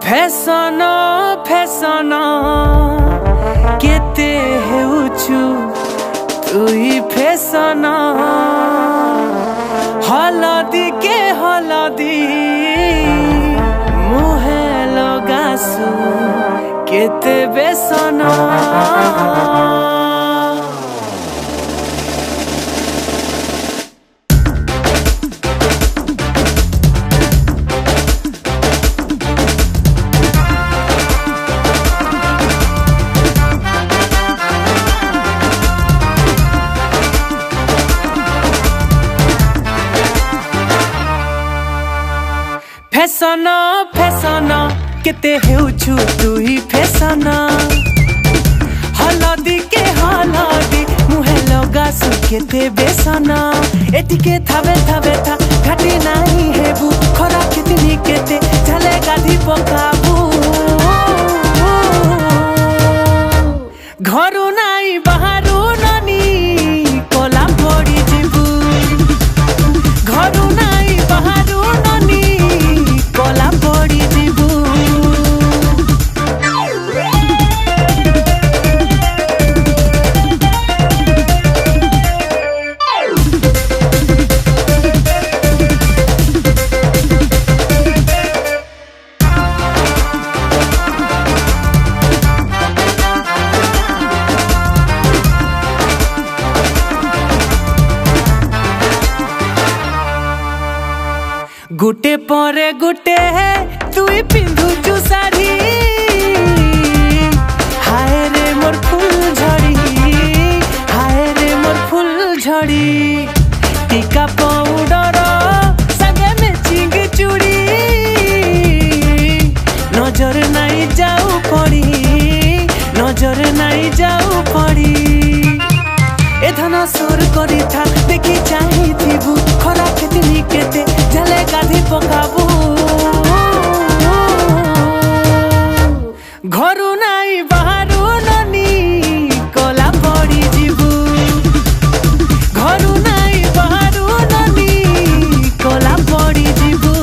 Fashion fashion केते हेउछु तुई fashion हलदी के हलदी मुहे लगासु केते बेसन फैशन फैशन केते हेउछु तुई फैशन हलदी के हलदी मुहे लगासु केते बेसन एटिके थावे थावे था घाटी नाही हेबु खरा कितनी केते झले गाधी पकाबु घरु नाही बाहरु ननी कोला पड़ी जिबु घरु नाही बाहरु ननी कोला पड़ी जिबु गुटे परे गुटे तुई पिंधुचु साड़ी हाय रे मोर फूल झड़ी हाय रे मोर फूल झड़ी टीका पाउडर संगे मैचिंग चूड़ी नजर नहीं जाऊ पड़ी नजर नहीं जाऊ पड़ी ए धन सोर करी था देखी चाही थीबु खरा कितनी केते झले गाधी पकाबु घरु नाही बाहरु ननी कोला पड़ी जिबु घरु नाही बाहरु ननी कोला पड़ी जिबु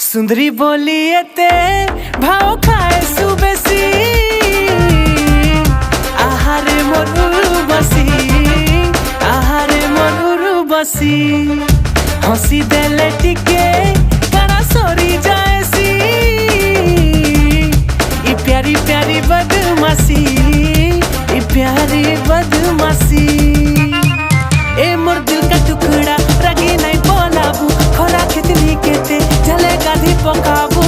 सुंदरी बोलिए ते भाव खाए सुबेसी आहारे मोर बसी आहारे मोर बसी हंसी देले टिके काना सरी जाएसी ई प्यारी प्यारी बदमाशी ई प्यारी बदमाशी ए मोर दिल का टुकड़ा रागी नहीं बोलाबू खरा कितनी केते झले गाधी पकाबू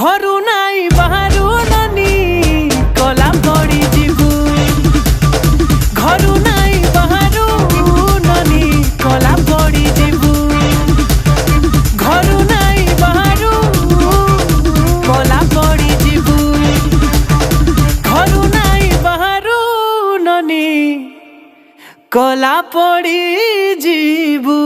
घरु नाही बाहरु ननी कोला पड़ी जिबु घरु नाही बाहरु ननी कोला पड़ी जिबु घरु नाही बाहरु कोला पड़ी जिबु घरु नाही बाहरु ननी कोला पड़ी जिबु।